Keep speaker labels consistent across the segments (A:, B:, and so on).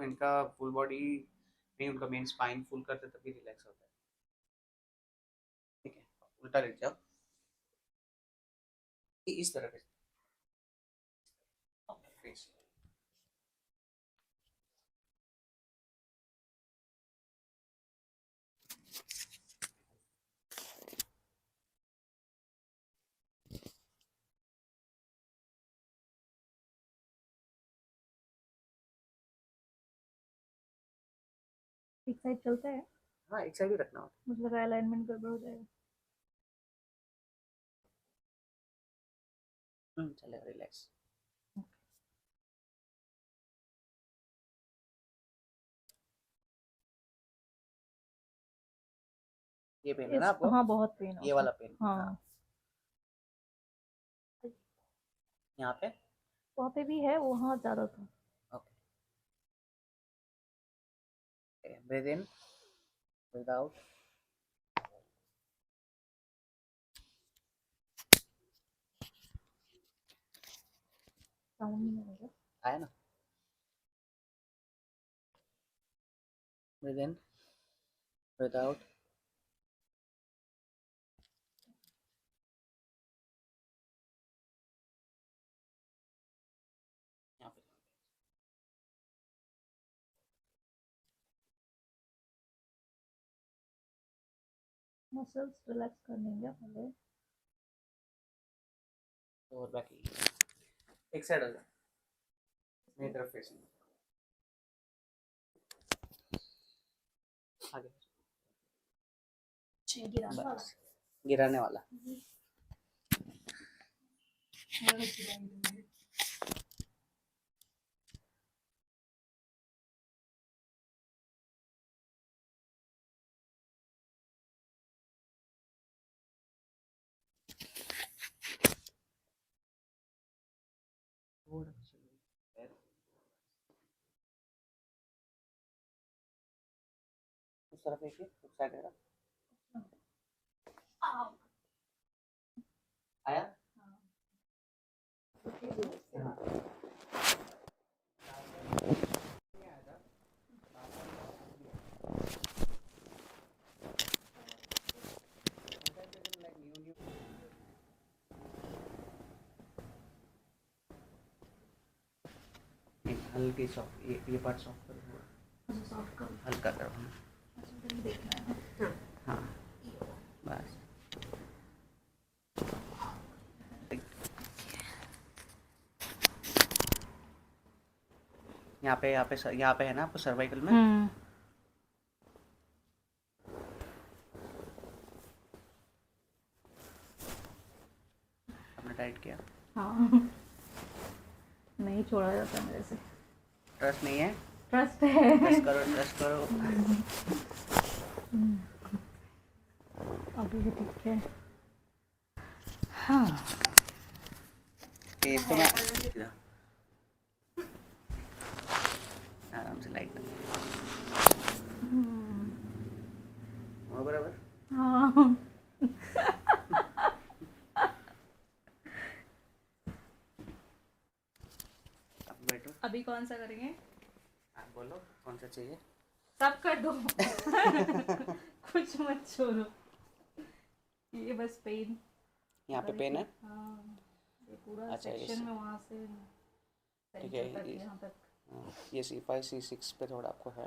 A: इनका full body नहीं, उनका मेन स्पाइन फुल करते तभी रिलैक्स होता है। ठीक है, उल्टा लेट जाओ इस तरह से। फेस
B: एक साइड चलता है।
A: हाँ, एक साइड ही रखना होता
B: मुझे लगा अलाइनमेंट गड़बड़ हो जाएगा।
A: है। चलेगा, रिलैक्स। ये पेन है ना आपको?
B: हाँ बहुत पेन
A: ये
B: होता
A: वाला
B: है।
A: पेन?
B: हाँ
A: यहाँ पे?
B: वहाँ पे भी है, वहाँ ज्यादा था।
A: ओके, ब्रीथ इन, ब्रीथ आउट।
B: साउंड नहीं आएगा।
A: आया ना? ब्रीथ इन, ब्रीथ आउट। यहाँ पे
B: मसल्स रिलैक्स करने क्या पहले।
A: और बाकी एक साइड हो जाए, मेरी तरफ फेसिंग। आगे
B: गिराने वाला।
A: बस, गिराने वाला। उस तरफ देखिए, उस साइड है। आया? हाँ। हल्की सॉफ्ट, ये पार्ट सॉफ्ट करो,
B: सॉफ्ट कर।
A: हल्का करो।
B: देखना है।
A: हाँ, बस। यहाँ पे है ना आपको सर्वाइकल में? आपने टाइट किया?
B: हाँ नहीं छोड़ा जाता मेरे से।
A: ट्रस्ट नहीं है?
B: ट्रस्ट है।
A: ट्रस्ट करो, ट्रस्ट करो।
B: अभी भी ठीक है। हाँ
A: ये तो मैं आराम से लाइट हो बराबर।
B: हाँ
A: आप बैठो।
B: अभी कौन सा करेंगे?
A: आप बोलो कौन सा चाहिए।
B: सब कर दो। कुछ मत छोड़ो। ये बस पेन।
A: यहाँ पे पेन है?
B: हाँ ये पूरा
A: अच्छा,
B: सेक्शन में वहाँ से
A: ठीक है।
B: सेंटर तक यहाँ तक।
A: ये C5 C6 पे थोड़ा आपको है।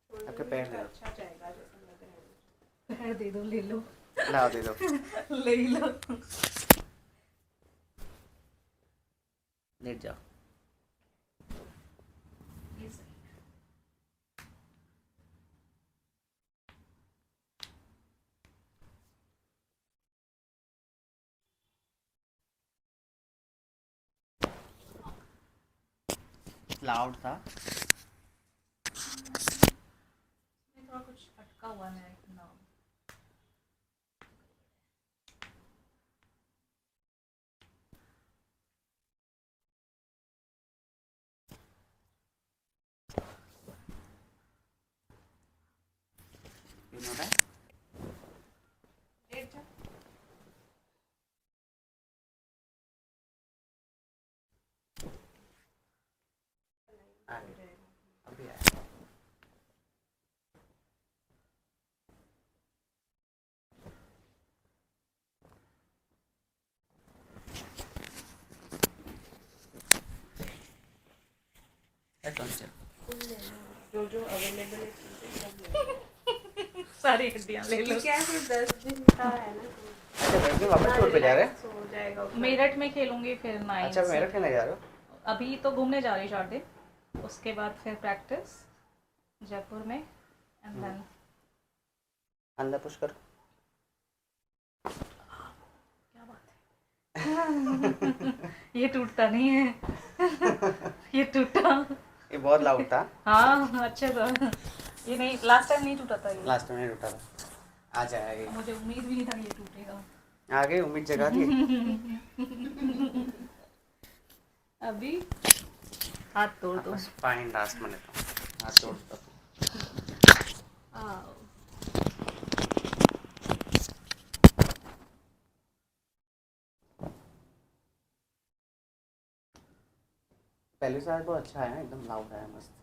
A: आपके पैर दे दो।
B: अच्छा जाएगा जैसा लग रहा है। पैर दे दो, ले लो।
A: लाओ, दे दो।
B: ले लो।
A: लेट जाओ।
B: ये सही।
A: लाउड था।
B: थोड़ा कुछ अटका हुआ है ना।
A: You know that?
B: लेट जा।
A: आ रही अभी आया।
C: जो जो अवेलेबल है चीजें सब ले लो।
B: सारी हड्डियां ले लो।
C: क्या फिर 10 दिन का है ना,
A: अच्छा घर के वापस टूर पे जा रहे हैं?
C: सो जाएगा उतना।
B: मेरठ में खेलूंगी फिर 9
A: अच्छा मेरठ खेलने जा रहे हो?
B: अभी तो घूमने जा रही 4 दिन, उसके बाद फिर प्रैक्टिस जयपुर में एंड देन
A: अंदर पुश करो।
B: क्या बात है। ये टूटता नहीं है। ये टूटा।
A: ये बहुत लाउड था।
B: हाँ अच्छे था। ये नहीं, लास्ट टाइम नहीं टूटा था ये।
A: लास्ट में नहीं टूटा था। आ जाएगा।
B: मुझे उम्मीद भी नहीं था ये टूटेगा।
A: आगे उम्मीद जगा दी।
B: अभी हाथ तोड़ दो।
A: बस फाइन लास्ट में लेता हूँ। हाथ तोड़ दो।
B: आओ।
A: पहले से तो अच्छा है, एकदम लाउड है, मस्त।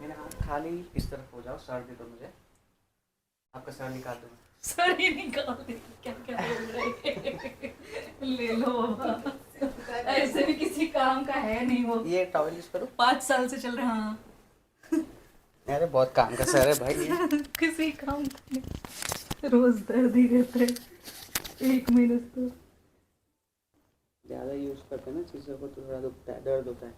A: मेरे हाथ खाली इस तरफ हो जाओ, सर दे दो मुझे। आपका सर निकाल दो।
B: सर ही निकाल दे। क्या क्या बोल रहे हैं। ले लो बाबा। ऐसे भी किसी काम का है नहीं वो।
A: ये टॉवल यूज करो।
B: 5 साल से चल रहा है। हाँ।
A: अरे बहुत काम का सर है भाई ये।
B: किसी काम का नहीं। रोज दर्द ही रहता है 1 महीने से तो।
A: ज़्यादा यूज करते हैं ना चीज़ों को तो थोड़ा दुखता है, दर्द होता है।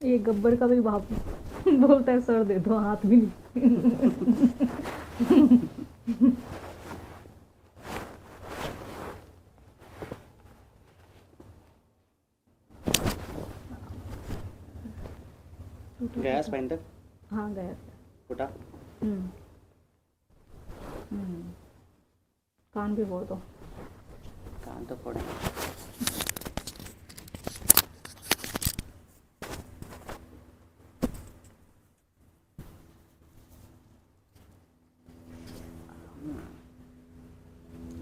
B: ये गब्बर का भी बाप बोलता है सर दे दो, हाथ भी नहीं।
A: गया स्पाइन तक?
B: हाँ गया।
A: फुटा?
B: कान भी फोड़ दो।
A: कान तो फोड़े।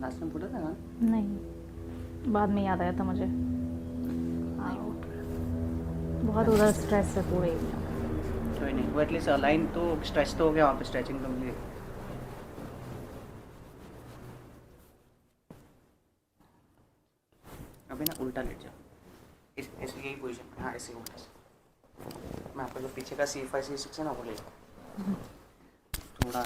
A: लास्ट में फुटा था ना?
B: नहीं, बाद में याद आया था मुझे। बहुत उधर स्ट्रेस है पूरे एरिया में।
A: कोई नहीं, वो एटलीस्ट अलाइन तो स्ट्रेच तो हो गया, वहाँ पे स्ट्रेचिंग तो मिली। अभी ना उल्टा लेट जाओ, इस यही पोजीशन में। हाँ ऐसे उल्टा से। मैं आपका जो पीछे का C5 C6 है ना वो ले थोड़ा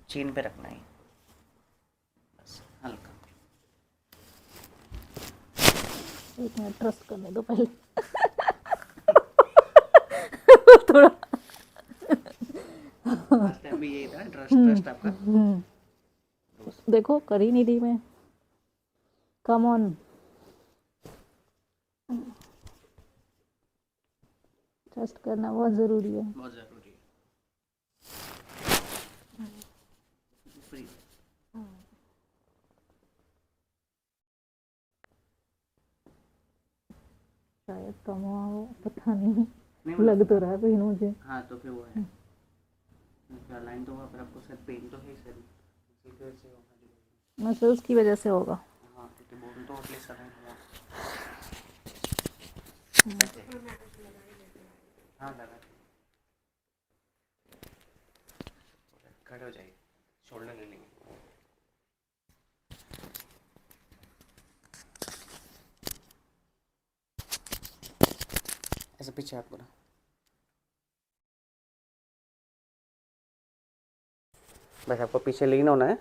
A: चीन पे रखना है बस, हल्का।
B: एक मिनट ट्रस्ट करने दो पहले। थोड़ा
A: लास्ट टाइम भी यही था, ट्रस्ट आपका।
B: देखो कर ही नहीं दी मैं। Come on. ट्रस्ट करना बहुत ज़रूरी है।
A: बहुत ज़रूरी है। फ्री।
B: शायद कम हो, पता नहीं।
A: नहीं
B: लग तो रहा है पेन मुझे।
A: हाँ तो फिर वो है लाइन तो हुआ, पर आपको सर पेन तो है ही सर, इसी की वजह से होगा।
B: मसल्स की वजह से होगा।
A: हाँ क्योंकि बोल तो एटलीस्ट सर हुआ। हाँ लगा। खड़े हो जाइए, शोल्डर ले लेंगे। ऐसे पीछे हाथ बोला। बस आपको पीछे लीन होना है।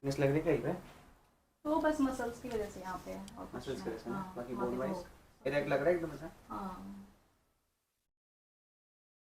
A: मिस लग रही कहीं पे?
B: तो बस मसल्स की वजह से यहाँ पे है और कुछ
A: मसल्स की वजह से
B: नहीं।
A: ना,
B: हाँ,
A: बाकी
B: बाकी
A: बोन वाइज
B: तो-
A: इरेक्ट लग रहा है एकदम ऐसा।
B: हाँ